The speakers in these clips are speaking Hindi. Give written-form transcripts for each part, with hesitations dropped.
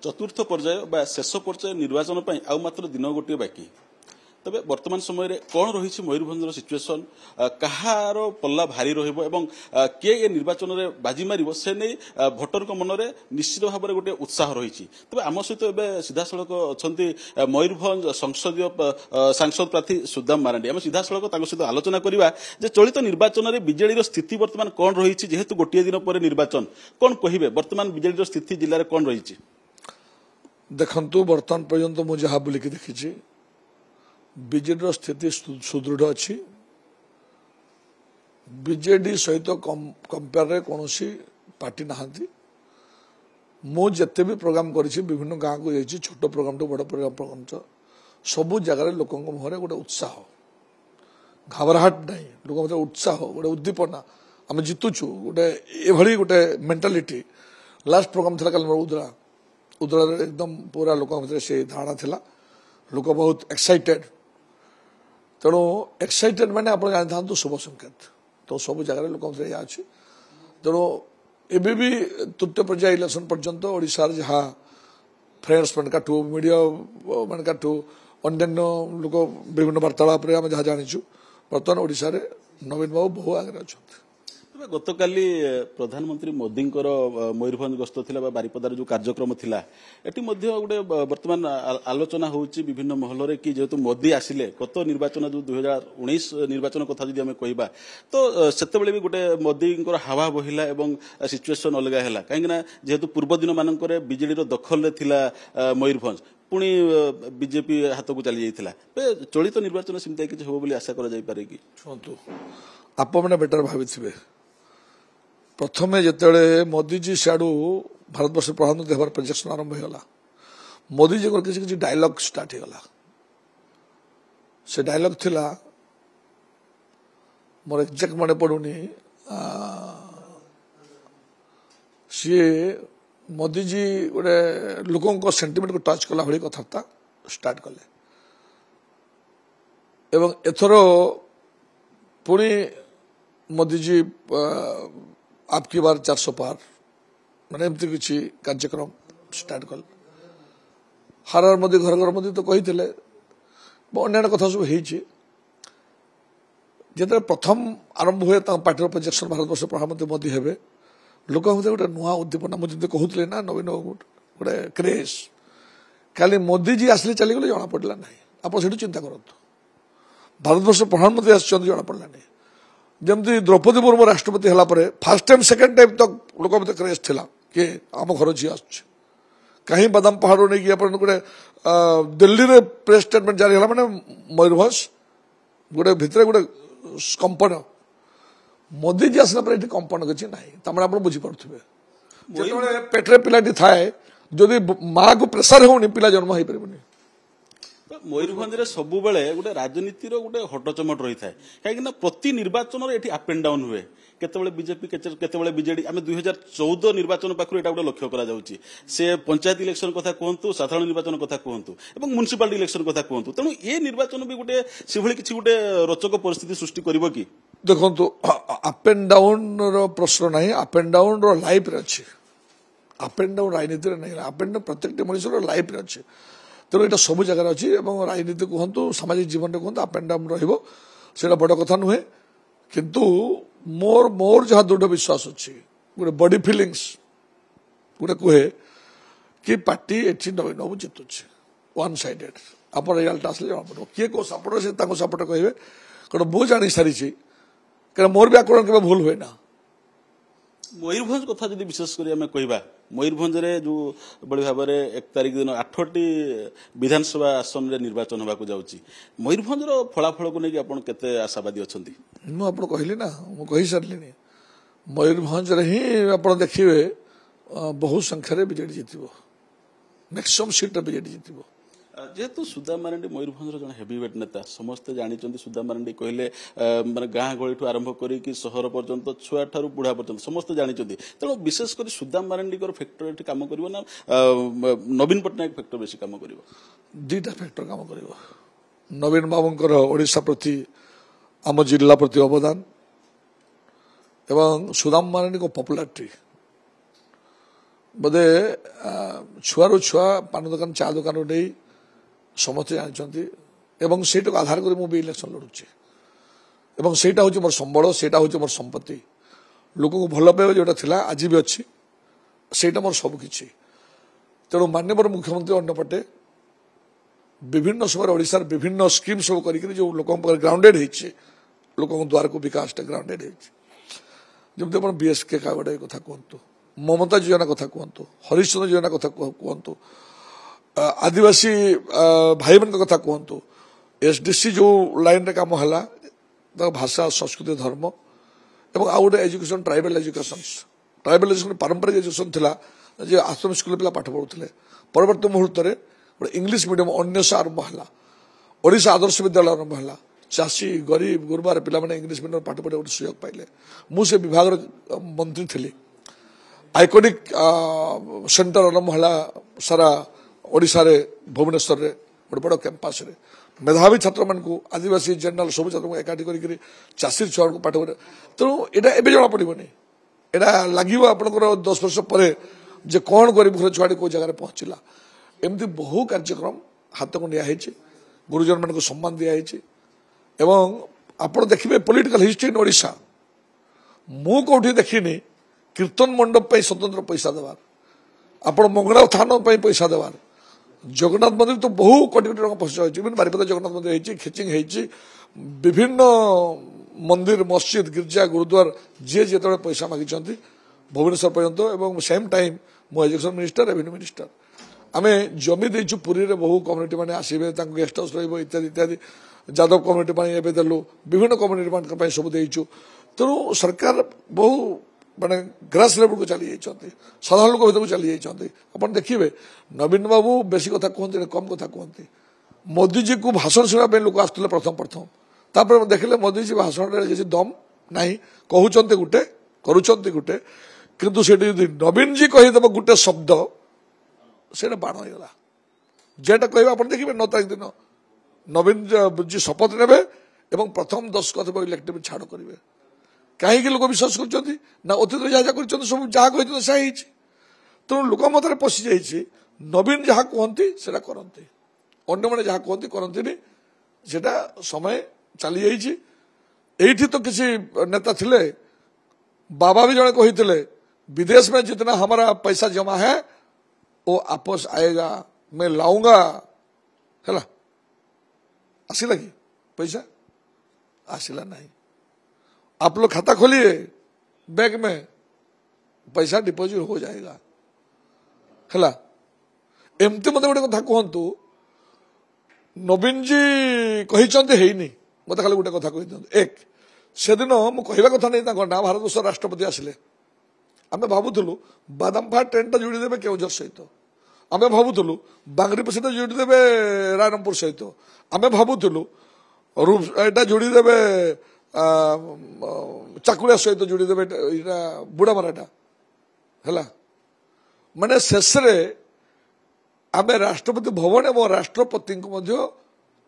चतुर्थ पर्याय बा शेष पर्याय निर्वाचन पर आउ मात्र दिन गोटे बाकी तबे वर्तमान समय रे कौन रही मयूरभंजर सिचुएसन कहार पल्ला भारी रही किए ए निर्वाचन रे बाजी मारिबो से नहीं भोटर को मन में निश्चित भाव में गोटे उत्साह रही तबे आम सहित एवं सीधा सड़क अच्छा मयूरभंज संसदीय सांसद प्रार्थी सुदाम मारांडी आम सीधा सड़क सहित आलोचना करवा चलित निर्वाचन में बीजेडी स्थिति वर्तमान कौन रही जेहेतु गोटे दिन पर निर्वाचन कौन कहे वर्तमान बीजेडी स्थिति जिले में कौन रही देखु बर्तमान पर्यंत मुझे जहाँ बुलिकी देखी बीजेडी स्थिति सुदृढ़ अच्छी बीजेडी सहित कंपेयर कौन पार्टी नहांती मुझे भी प्रोग्राम करी विभिन्न गाँव को जाइए छोट प्रोग्राम टू बड़ प्रोग्राम सबू जगार लोक मुहर गोटे उत्साह घबराहट नहीं लोक उत्साह गोटे उद्दीपना आम जितुचु गोटे गोटे मेंटालिटी लास्ट प्रोग्राम था कल उदरा उदरा एकदम पूरा लोक से धारणा थिला लोक बहुत एक्साइटेड तेणु एक्साइटेड मैंने आप जानी था शुभ संकेत तो सब जगह लोक अच्छी तेणु एबी भी तृतीय पर्याय इलेक्शन पर्यंत ओडिशार जहाँ फ्रेंड्स मानू मीडिया मानू अन्न्य लोक विभिन्न वार्तालाप जहाँ जाचु बर्तमान ओडिशा रे नवीन बाबू बहु आगे अच्छा गतकाली प्रधानमंत्री मोदी मयूरभंज गस्त थिला बारिपदार जो कार्यक्रम थिला एटी मध्य गोटे वर्तमान आलोचना होउची विभिन्न महल कि जेहेतु मोदी आसिले गत निर्वाचन जो 2019 निर्वाचन कथा जदि आमे कहबा तो सेतेबेले भी गोटे मोदी हावा बहिला एवं सिचुएशन अलग हैला काहेकि जेहेतु पूर्व दिन मानकर बीजेडी रो दखल रे थिला मयूरभंज पुणी बीजेपी हाथ को चली जाइथिला चलित निर्वाचन सेमता किछ हो बोली आशा करा जाई पारे कि सुनतु आप मैंने बेटर भाविथिबे प्रथम जिते मोदीजी सियाड़ू भारतवर्ष प्रधानमंत्री हमार प्रोजेक्शन आरंभ होगा मोदीजी को किसी डायलॉग स्टार्ट होगा से डायलॉग थिला मोर एक्जाक्ट मन पड़ुनी सी मोदीजी गोटे लोकों सेंटिमेंट को टच कला भाई कथबार्ता स्टार्ट कले एवं एथर पुणी मोदीजी आपकी बार 400 पार मैंने एमती किसी कार्यक्रम स्टार्ट कल हर हर मोदी घर घर मोदी तो कही थे अन्य कथा सब जो प्रथम आरंभ हुए पार्टी प्रोजेक्शन भारतवर्ष प्रधानमंत्री मोदी हे लोक गोटे नुआ उद्दीपना मुझे कहते ना नवीन गोटे क्रेज खाली मोदीजी आसले चलीगले जना पड़ा ना आप चिंता करूँ भारतवर्ष प्रधानमंत्री आसना पड़ा नहीं जमती द्रौपदी मुर्मू राष्ट्रपति है फास्ट टाइम सेकेंड टाइम तक लोक मत क्रेज थिला कि आम घर झी आस कहीं बादाम पहाड़ नहीं गोटे दिल्ली रे प्रेस स्टेटमेंट जारी है मैंने मयूरभंज गोटे भितर गोटे कंपन मोदी जी आसला पर कंपन किसी ना तमें आप बुझीपे जो पेटे पिलाटी थाए जदि माँ को प्रेसर होनी पिला जन्म हो पारे मयूरभंज सब बेले गोटे राजनीति गोटे हटचमट रही है कहीं प्रति निर्वाचन ये अप एंड डाउन हुए केतबेले बीजेपी केतबेले बीजेडी आम 2014 निर्वाचन पाखु एटा गोटे लक्ष्य करा जाउची से पंचायत इलेक्शन कथा कहतु साधारण निर्वाचन कथा कहतु एवं म्युनिसिपालिटी इलेक्शन कथा कहतु तेणु ये निर्वाचन भी गोटे से किसी गोटे रोचक परिस्थिति सृष्टि करिवो कि देखो अप एंड डाउन रो प्रश्न नहीं up and down row life रे अच्छे अप एंड डाउन राजनीति नहीं अप एंड डाउन प्रत्येक मनुष्य लाइफ रे अच्छे तेणु यहाँ सब जगह अच्छी राजनीति कहतु सामाजिक जीवन में कहतु अप एंड डाउन रहा बड़ कथा नुहे किंतु मोर मोर जहाँ दृढ़ विश्वास अच्छी गोटे बॉडी फिलिंग्स गोटे कहे कि पार्टी एटी नवीन बाबू जितुचे वन साइडेड आप रिजल्ट आसले जना पड़ो किए कौ सपोर्टर से सपोर्ट कहे कारण मुझे जानी सारी कहीं मोर भी आकलन के भूल हुए ना मयूरभंज कथा जब विशेषकर आम कहवा मयूरभंज जो बड़ी भाव में 1 तारिख दिन 8टी विधानसभा आसन में निर्वाचन होगा जाऊँगी मयूरभंज फलाफल को लेकिन आप केते आशावादी अच्छा मुझे कहली ना मुझे सारे मयूरभंज ही आप देखिए बहुत संख्यार बीजेडी जीत मैक्सिमम सीट बीजेडी जीत जेहेतु सुदाम मारांडी मयूरभंज जन हेवीवेट नेता समस्ते जानते सुदाम मारांडी कहले माने गाँ गली आरंभ करी सहर पर्यंत छुआ ठारू बुढ़ा पर्यंत समस्ते जानते तेणु विशेषकर सुदाम मारांडी फैक्टर ये कम कर नवीन पट्टनायक फैक्टर बेसी कम कर दुईटा फैक्टर कम कर नवीन बाबूंकर ओडिशा प्रति आम जिला प्रति अवदान एवं सुदाम मारांडी को पॉपुलारिटी ବୋଧେ ଛୁଆରୁ ଛୁଆ ପାନ ଦୋକାନ ଚା ଦୋକାନ ନେଇ ସମସ୍ତେ ଜାଣିଛନ୍ତି ଏବଂ ସେଇଟାକୁ ଆଧାର କରି ମୁଁ ବି ଇଲେକ୍ସନ ଲଢୁଛି ଏବଂ ସେଇଟା ହେଉଛି ମୋର ସମ୍ବଳ, ସେଇଟା ହେଉଛି ମୋର ସମ୍ପତ୍ତି। ଲୋକଙ୍କୁ ଭଲ ପାଇବା ଯେଉଁଟା ଥିଲା ଆଜି ବି ଅଛି, ସେଇଟା ମୋର ସବୁକିଛି। ତେଣୁ ମାନ୍ୟବର ମୁଖ୍ୟମନ୍ତ୍ରୀ ଅନ୍ୟପଟେ ବିଭିନ୍ନ ସମୟରେ ଓଡ଼ିଶାର ବିଭିନ୍ନ ସ୍କିମ୍ ସବୁ କରିକି ଯେଉଁ ଲୋକଙ୍କ ପାଖରେ ଗ୍ରାଉଣ୍ଡେଡ୍ ହେଇଛି, ଲୋକଙ୍କ ଦ୍ୱାରକୁ ବିକାଶଟା ଗ୍ରାଉଣ୍ଡେଡ୍ ହେଇଛି। ଯେମିତି ଆପଣ BSK କାର୍ଡ କଥା କୁହନ୍ତୁ, ମମତା ଯୋଜନା କଥା କୁହନ୍ତୁ, ହରିଶ୍ଚନ୍ଦ୍ର ଯୋଜନା କଥା କୁହନ୍ତୁ, ଆଦିବାସୀ ଭାଇମାନଙ୍କ କଥା କୁହନ୍ତୁ, SDC ଯେଉଁ ଲାଇନ୍ରେ କାମ ହେଲା ତାଙ୍କ ଭାଷା, ସଂସ୍କୃତି, ଧର୍ମ ଏବଂ ଆଉ ଗୋଟେ ଏଜୁକେସନ୍, ଟ୍ରାଇବାଲ ଏଜୁକେସନ୍ ପାରମ୍ପରିକ ଏଜୁକେସନ୍ ଥିଲା ଯେ ଆଶ୍ରମ ସ୍କୁଲରେ ପିଲା ପାଠ ପଢ଼ୁଥିଲେ। ପରବର୍ତ୍ତୀ ମୁହୂର୍ତ୍ତରେ ଗୋଟେ ଇଂଲିଶ ମିଡ଼ିୟମ୍ ଅନ୍ୱେଷା ଆରମ୍ଭ ହେଲା, ଓଡ଼ିଶା ଆଦର୍ଶ ବିଦ୍ୟାଳୟ ଆରମ୍ଭ ହେଲା। ଚାଷୀ, ଗରିବ ଗୁରୁବାର ପିଲାମାନେ ଇଂଲିଶ ମିଡ଼ିୟମ୍ ପାଠ ପଢ଼ିବା ଗୋଟେ ସୁଯୋଗ ପାଇଲେ। ମୁଁ ସେ ବିଭାଗର ମନ୍ତ୍ରୀ ଥିଲି। ଆଇକନିକ୍ ସେଣ୍ଟର ଆରମ୍ଭ ହେଲା ସାରା ଓଡ଼ିଶାରେ, ଭୁବନେଶ୍ୱରରେ ଗୋଟେ ବଡ଼ କ୍ୟାମ୍ପାସରେ। मेधावी छात्र मान आदिवासी जेनराल सब छात्र एकाठी कर चाषी छुआ को पाठ पढ़े। तेणु यहाँ एवं जना पड़ोनी, यहाँ लगे आपंकर 10 वर्ष पर जे कौन गरीब घर छुआटी कौ जगह पहुंचला। एमती बहु कार्यक्रम हाथ को निया गुरुजन मान को सम्मान दिखाई। आप देखिए पॉलिटिकल हिस्ट्री इन ओडिशा मु कौटी देखनी कीर्तन मंडप स्वतंत्र पैसा देवार, आप मंगला थान पैसा देवार, जगन्नाथ मंदिर तो बहु कोटी कोटी टका पैसा होती। बारिपदा जगन्नाथ मंदिर होती, खेचिंग होती, विभिन्न मंदिर, मस्जिद, गिर्जा, गुरुद्वार जी जो पैसा मागी भुवनेश्वर पर्यंत। सेम टाइम मु एजुकेशन मिनिस्टर, रेवेन्यू मिनिस्टर। आम जमी देचु पुरी रे बहु कम्युनिटी मैंने आसवे, गेस्ट हाउस इत्यादि इत्यादि। यादव कम्युनिटी एवं देलु, विभिन्न कम्युनिटी मान सब देचु। तेणु सरकार बहु माने ग्रास लेवल को चली जाती, साधारण लोक भर चली जाती। आप देखिए नवीन बाबू बेसी कथा कहते, कम कथा कहते। मोदी जी को भाषण शुणा लोक आसुले प्रथम प्रथम, तापर देखिले मोदी जी भाषण किसी दम ना, कहते गोटे करुँच गोटे, किंतु से नवीन जी कहीदेव गोटे शब्द से बाण होगा। जेटा कह आप देखिए 9 तारीख दिन नवीन जी शपथ ने प्रथम 10 कथब इलेक्टिव छाड़ करेंगे। कहीं लोक विश्वास कर अतीत जहाँ जहाँ कर सब जहाँ कहते से तेणु लोक मत पशि जा नवीन जहाँ कहती से करती, अन्य मैंने जहाँ कहती करती सेटा समय चली जाइए। एठी तो किसी नेता थिले, बाबा भी जड़े कही विदेश में जितना हमारा पैसा जमा है वो आपस आएगा, मैं लाऊंगा। है आसला कि पैसा आसला नहीं, आप लोग खाता खोलिए, बैंक में पैसा डिपोजिट हो जाएगा। है एमती मत गोटे कथा कहतु, नवीन जी कहते है मत खाली गोटे कथा कही। एक से दिन मुझे कथा नहीं ना भारत वर्ष राष्ट्रपति आसिले, आम भावुलु बादामफा ट्रेन टा जोड़ीदे केउझर सहित, आम भावुलु बांगरीप सहित जोड़ीदे रायरंगपुर सहित, आम भावुलु एटा जोड़ीदे चाकुलिया सहित जोड़ीदे बुढ़ामराटा। है माने शेष आम राष्ट्रपति भवन एवं राष्ट्रपति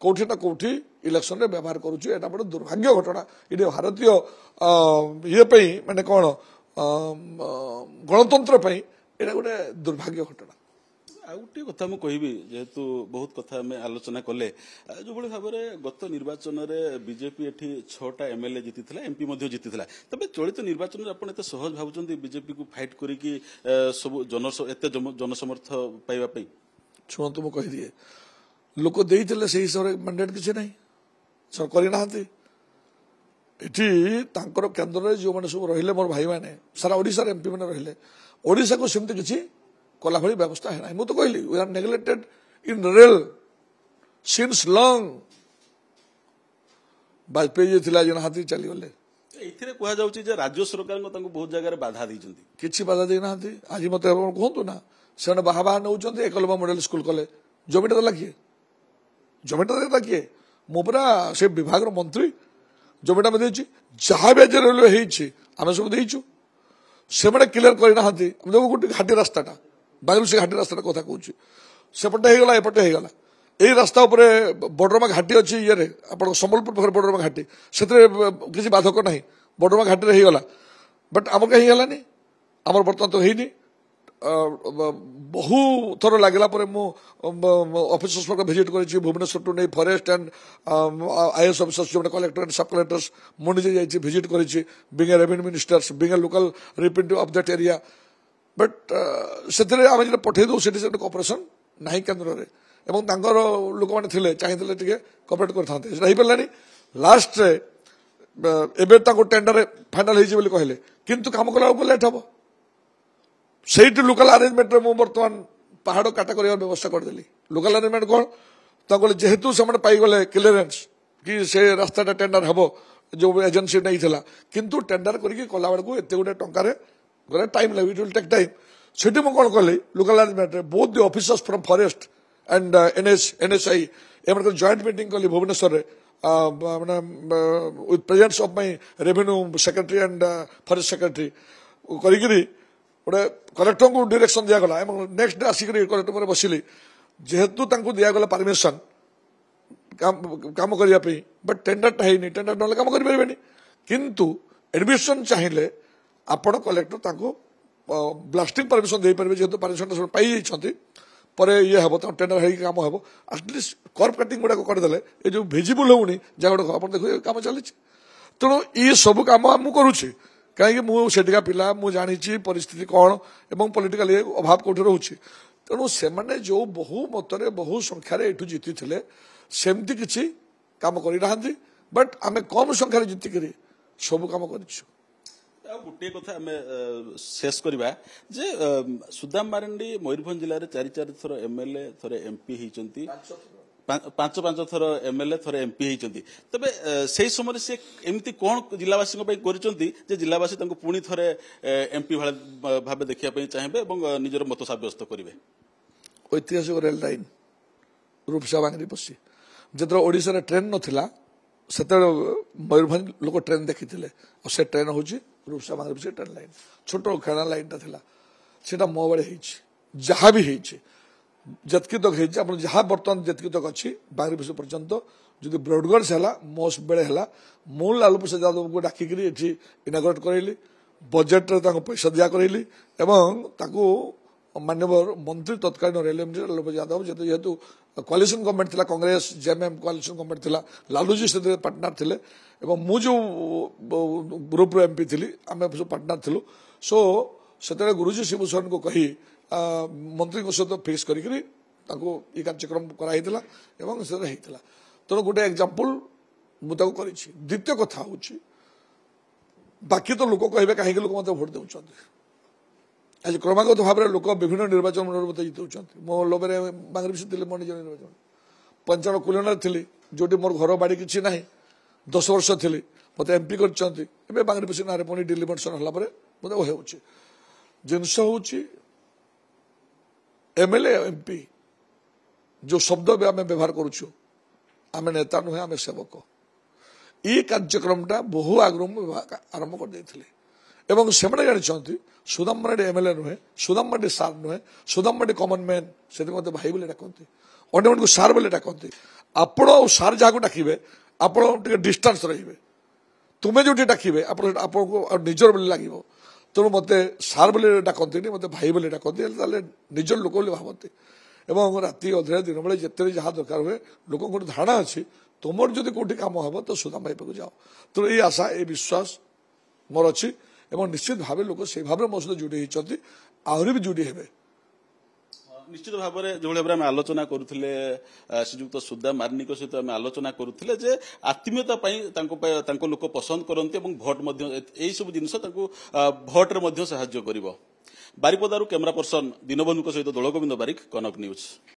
कौटी ना कौटी इलेक्शन रे व्यवहार करुचु। एटा बड़ दुर्भाग्य घटना। ये भारतीय ये माने कौन गणतंत्र एटा गोटे दुर्भाग्य घटना। आ गोटे कथा मुझे कहबी, जेहेतु बहुत कथा आम आलोचना कले, जो भाई भाव में गत निर्वाचन में बीजेपी एठी 6टा MLA जीति MP जीति। तबे चलित निर्वाचन में आप सहज भावुं बीजेपी को फाइट करिकी सब जनसमर्थ पाइबा? शुणु मुझे कहीदिए, लोक देते से हिसाब से मैंडेट किसी ना सर करना एटी केन्द्र में जो मैंने सब रही मोर भाई मैंने सारा ओडिशा MP मैंने रहिले, ओडिशा को सेमती किसी कला भाई व्यवस्था है ना। मुझे तो कहली we are neglected in rail since long. Vajpayee ji थिला जन हाथी चली गले। एथिरे कहा जाउची जे राज्य सरकार को तांको बहुत जगह बाधा दैछंती, किछि बाधा देना। आज मत कहतु ना से बाहा बाहा नौ एकलव्य मॉडल स्कूल कले, जमीटा देला किए? जमीटा देला किए? मु पूरा से विभाग मंत्री जमीटा में देछि, जहाँ भी आज रेलवे होइछि आमे सब देइछु, से मैंने क्लियर करना गोटे घाटी रास्ताटा बांगलुर से घाटी रास्ता कथा कहूँ सेपटे होगा एपटे होगा। यही रास्ता उपर बडरमा घाटी अच्छी ये आप संबलपुर पाखे बडरमा घाटी से किसी बाधक ना, बडरमा घाटी होगा। बट आम कहीं है आमर बर्तमान तो है बहु थर लगला ऑफिसर्स भिजिट कर भुवनेश्वर टू नहीं फॉरेस्ट एंड आईएएस ऑफिसर्स जो कलेक्टर एंड सब कलेक्टर्स मुझे जाइए भिजिट कर being a revenue ministers being a local representative of that area but से पठे दो कॉपरेशन ना केन्द्र में लोक मैंने चाहिए कॉपरेट कर लास्ट एवं टेंडर फाइनाल कहले किंतु काम कला लेट हम से लोकल आरेंजमेंट में बर्तमान पहाड़ काटा कर व्यवस्था करदेली लोकल आरेंजमेंट कौन जेहेतु से पाईगले क्लीयरेंस कि से रास्ता टेंडर हम जो एजेंसी नहीं था किंतु टेंडर करके कला बेलू एत गोटे टकर टाइम लगे इट विल टेक टाइम से कौन कली local arrangement both the officers from forest and NSI M joint meeting कली Bhubaneswar with presence of my revenue secretary and forest secretary करी गोटे कलेक्टर को डायरेक्शन दिगला नेक्स्ट डे आसिक कलेक्टर बसिली जेहेतु दिगला परमिशन काम करने बट टेंडरटा है टेंडर ना कम करें किंतु एडमिशन चाहिए आपण कलेक्टर ब्लास्टिंग परमिशन दे पारे जेहेतु परमिशन पाई पर ये हम टेंडर है काम हम आटलिस्ट कर्व कटिंग गुड़ाक करदे ये जो भिजिबल होनी जगह आप देखिए काम चली तेणु ये सब काम आम करुच्छे कहीं मुझा पिला मुझे जानी परिस्थिति कौन एवं पॉलिटिकल अभाव कौटी रोचे तेणु से जो बहु मतरे बहु संख्यार एठू जीति थे सेमती किसी काम करना बट आम कम संख्यार जीतिक सब काम कर गोटे कथा आम शेष करवा जे सुदाम मारंडी मयूरभंज जिले में 4 थर एमएलए थरे एमपी होती 5 थर एमएलए थरे एमपी होती तबे से समय से एमती कौन जिलावासी कर जिलावासी पुणी थरे एमपी भाव देखा चाहिए और निजर मत सब्यस्त करेंगे ऐतिहासिक रेल लाइन रूपसा बांगरी पशी जो ओडिशा ट्रेन नथिला से मयूरभंज लोक ट्रेन देखी से ट्रेन हूँ रूपसा बांगरी ट्रेन लाइन छोट खेणा लाइन टा मो बड़े जहाँ भी जतकी तक हो जहाँ बर्तमान जतकी तक अच्छी बांगरी पर्यंत जो ब्रॉडगेज है मोस्ट बेले है मु लालू प्रसाद यादव को डाकिक इनागोरेट करैली बजेट पैसा दिया करैली माननीय मंत्री तत्कालीन रेलवे मिनिस्टर लालू प्रसाद यादव जेहेतु कोलिशन गवर्नमेंट थी कांग्रेस जेएमएम कोलिशन गवर्नमेंट थी लालूजी से पार्टनर थे मु जो ग्रुप एमपी थी आम सब पार्टनर थिलु सो से गुरुजी शिवशरण को कही मंत्री सहित फिक्स करी कार्यक्रम कराई तेणु गोटे एग्जांपल मुझे कर द्वितीय कथा हूँ बाकी तो लोक कहे कहीं लोक मत भोट दौरान आज क्रमागत भाव में लोक विभिन्न निर्वाचन मंडल मत जितौं मो लोभे बांगरी थी मो निज निर्वाचन 55 कुलनार थी जो मोर घर बाड़ी किसी ना 10 वर्ष थी मत एमपी कर बांगरी ना पुणी डिलिमिटेशन है मत हो जिनस हूँ एमएलए एमपी जो शब्द भी आम व्यवहार करुचु आम नेता नुहे आम सेवक ये कार्यक्रमटा बहु आगु आरंभ कर से जानते सुदाम मार्डी एमएलए नुहे सुदाम मार्डी सार नुहे सुदाम मार्डी कॉमन मैन से मत भाई बोले डाकती अन्य को सार बोले डाकती आपण सार जहाँ डाके आप डिस्टेंस रे तुम्हें जो डाके आपको निजर बोले लगे तेणु मत सार बोले डाकती मत भाई बोले डाकती निजर लोक बोले भावती और राति अधेरा दिन बेले जिते जहाँ दरकार हुए लोक धारणा अच्छी तुम जब कौटी कम हम तो सुदाम भाई पाक जाओ तेणु ये आशा ये विश्वास मोर अच्छी निश्चित भाव लोक से भाव मो सहित जोड़ी होती आहरी भी जोड़ी हे निश्चित भाव में जो भाव में आलोचना करुले श्रीजुक्त सुदाम मार्नी सहित आम आलोचना करुले जे आत्मीयता लोक पसंद करते भोट यही सब जिनस भोट्रे साहाय्य कर बारिपदारू कैमरा पर्सन दीनबंधु सहित दौलगोविंद बारिक कनक न्यूज।